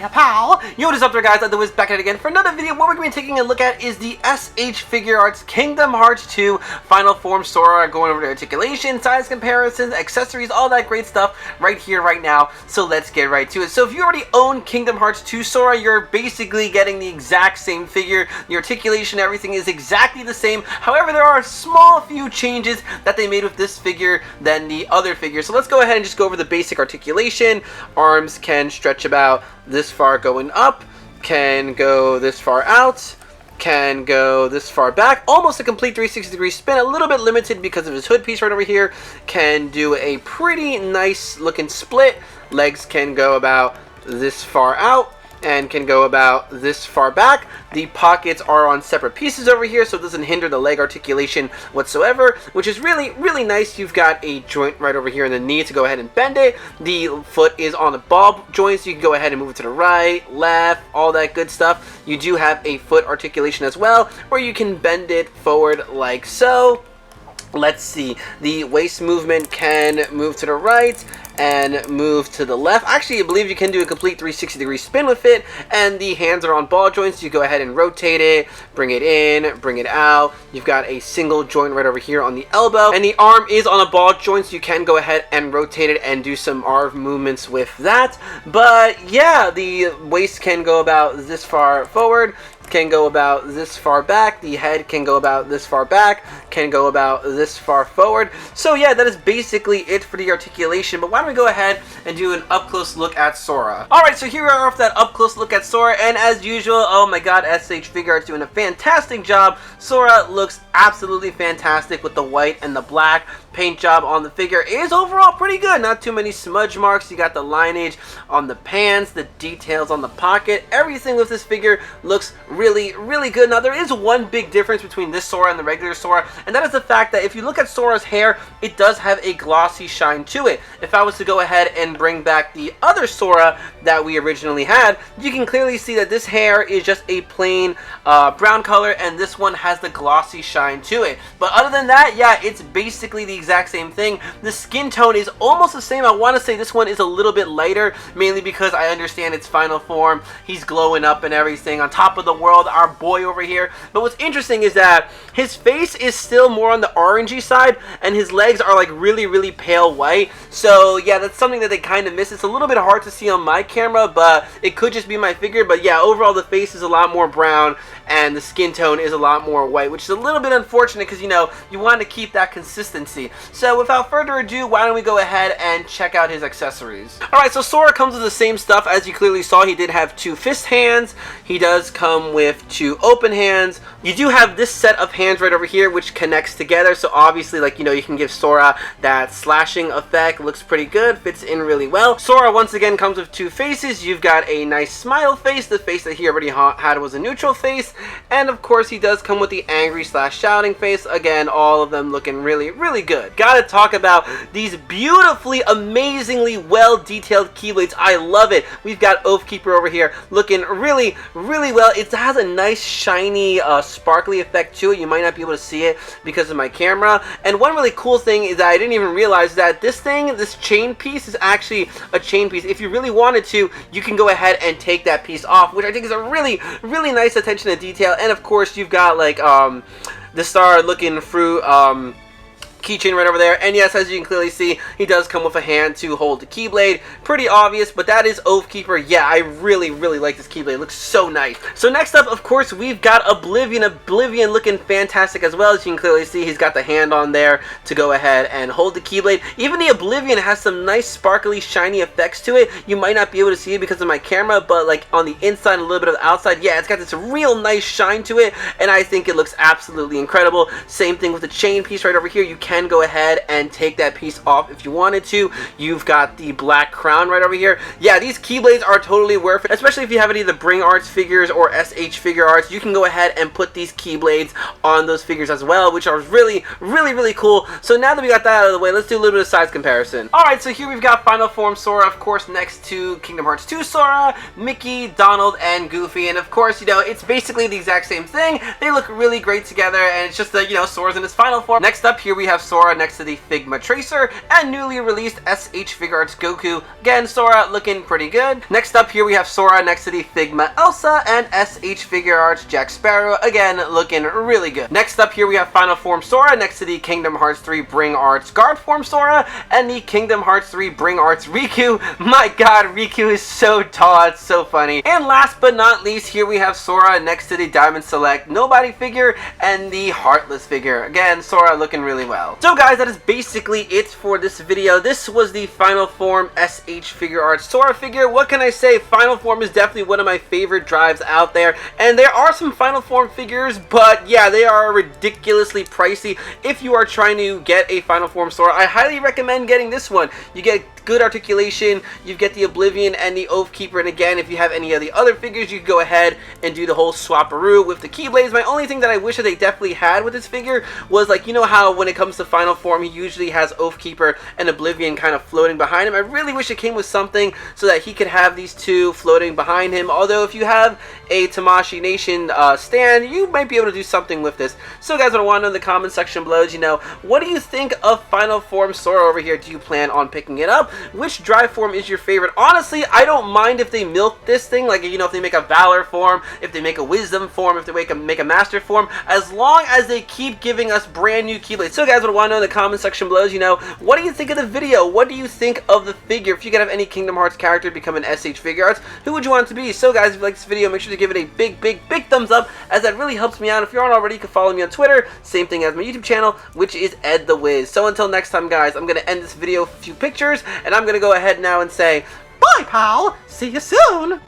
hiya pal! Yo, what is up there guys, I'm the Wiz back at it again for another video. What we're going to be taking a look at is the SH Figuarts Kingdom Hearts 2 Final Form Sora, going over the articulation, size comparisons, accessories, all that great stuff right here, right now. So let's get right to it. So if you already own Kingdom Hearts 2 Sora, you're basically getting the exact same figure. The articulation, everything is exactly the same. However, there are a small few changes that they made with this figure than the other figure. So let's go ahead and just go over the basic articulation. Arms can stretch about this far going up, can go this far out, can go this far back, almost a complete 360-degree spin, a little bit limited because of his hood piece right over here. Can do a pretty nice looking split. Legs can go about this far out and can go about this far back. The pockets are on separate pieces over here, so it doesn't hinder the leg articulation whatsoever, which is really nice. You've got a joint right over here in the knee to go ahead and bend it. The foot is on the ball joint, so you can go ahead and move it to the right, left, all that good stuff. You do have a foot articulation as well, where you can bend it forward like so. Let's see, the waist movement can move to the right and move to the left. Actually, I believe you can do a complete 360-degree spin with it, and the hands are on ball joints. So you go ahead and rotate it, bring it in, bring it out. You've got a single joint right over here on the elbow, and the arm is on a ball joint, so you can go ahead and rotate it and do some arm movements with that. But yeah, the waist can go about this far forward, can go about this far back. The head can go about this far back, can go about this far forward. So yeah, that is basically it for the articulation. But why don't we go ahead and do an up-close look at Sora. Alright, so here we are with that up-close look at Sora, and as usual, oh my god, SH Figuarts doing a fantastic job. Sora looks absolutely fantastic with the white and the black. Paint job on the figure is overall pretty good. Not too many smudge marks. You got the lineage on the pants, the details on the pocket. Everything with this figure looks really good. Now, there is one big difference between this Sora and the regular Sora, and that is the fact that if you look at Sora's hair, it does have a glossy shine to it. If I was to go ahead and bring back the other Sora that we originally had, you can clearly see that this hair is just a plain brown color, and this one has the glossy shine to it. But other than that, yeah, it's basically the exact same thing. The skin tone is almost the same. I want to say this one is a little bit lighter, mainly because I understand its final form. He's glowing up and everything on top of the world, our boy over here. But what's interesting is that his face is still more on the orangey side, and his legs are like really pale white. So yeah, that's something that they kind of miss. It's a little bit hard to see on my camera, but it could just be my figure. But yeah, overall the face is a lot more brown and the skin tone is a lot more white, which is a little bit unfortunate because, you know, you want to keep that consistency. So without further ado, why don't we go ahead and check out his accessories. Alright, so Sora comes with the same stuff. As you clearly saw, he did have 2 fist hands. He does come with 2 open hands. You do have this set of hands right over here, which connects together. So obviously, like, you know, you can give Sora that slashing effect. Looks pretty good, fits in really well. Sora once again comes with 2 faces. You've got a nice smile face. The face that he already had was a neutral face. And of course, he does come with the angry / shouting face. Again, all of them looking really good. Gotta talk about these beautifully, amazingly well-detailed keyblades. I love it. We've got Oathkeeper over here looking really well. It has a nice shiny sparkly effect to it. You might not be able to see it because of my camera. And one really cool thing is that I didn't even realize that this chain piece is actually a chain piece. If you really wanted to, you can go ahead and take that piece off, which I think is a really nice attention to detail. And of course, you've got like the star looking through keychain right over there. And yes, as you can clearly see, he does come with a hand to hold the keyblade. Pretty obvious, but that is Oathkeeper. Yeah, I really like this keyblade. It looks so nice. So next up, of course, we've got Oblivion. Oblivion looking fantastic as well. As you can clearly see, he's got the hand on there to go ahead and hold the keyblade. Even the Oblivion has some nice sparkly shiny effects to it. You might not be able to see it because of my camera, but like on the inside and a little bit of the outside, yeah, it's got this real nice shine to it, and I think it looks absolutely incredible. Same thing with the chain piece right over here. You can go ahead and take that piece off if you wanted to. You've got the black crown right over here. Yeah, these keyblades are totally worth it, especially if you have any of the Bring Arts figures or SH Figuarts. You can go ahead and put these keyblades on those figures as well, which are really cool. So now that we got that out of the way, let's do a little bit of size comparison. Alright, so here we've got Final Form Sora, of course, next to Kingdom Hearts 2 Sora, Mickey, Donald, and Goofy. And of course, you know, it's basically the exact same thing. They look really great together, and it's just that, you know, Sora's in his final form. Next up, here we have have Sora next to the Figma Tracer, and newly released SH Figuarts Goku. Again, Sora looking pretty good. Next up here we have Sora next to the Figma Elsa, and SH Figuarts Jack Sparrow, again looking really good. Next up here we have Final Form Sora next to the Kingdom Hearts 3 Bring Arts Guard Form Sora, and the Kingdom Hearts 3 Bring Arts Riku. My god, Riku is so tall, it's so funny. And last but not least, here we have Sora next to the Diamond Select Nobody figure and the Heartless figure. Again, Sora looking really well. So guys, that is basically it for this video. This was the Final Form SH Figuarts Sora figure. What can I say? Final Form is definitely one of my favorite drives out there, and there are some Final Form figures, but yeah, they are ridiculously pricey. If you are trying to get a Final Form Sora, I highly recommend getting this one. You get good articulation, you get the Oblivion and the Oath Keeper, and again, if you have any of the other figures, you can go ahead and do the whole swap-a-roo with the Keyblades. My only thing that I wish that they definitely had with this figure was, like, you know how when it comes to Final Form, he usually has Oath Keeper and Oblivion kind of floating behind him. I really wish it came with something so that he could have these two floating behind him, although if you have a Tamashii Nation stand, you might be able to do something with this. So guys, what I want to know in the comment section below is, you know, what do you think of Final Form Sora over here? Do you plan on picking it up? Which drive form is your favorite? Honestly, I don't mind if they milk this thing, like, you know, if they make a Valor form, if they make a Wisdom form, if they make a Master form, as long as they keep giving us brand new Keyblades. So guys, what I want to know in the comment section below is, you know, what do you think of the video? What do you think of the figure? If you could have any Kingdom Hearts character become an SH Figuarts, who would you want it to be? So guys, if you like this video, make sure to give it a big thumbs up, as that really helps me out. If you aren't already, you can follow me on Twitter, same thing as my YouTube channel, which is Ed the Wiz. So until next time guys, I'm going to end this video with a few pictures, and I'm going to go ahead now and say, bye pal, see you soon!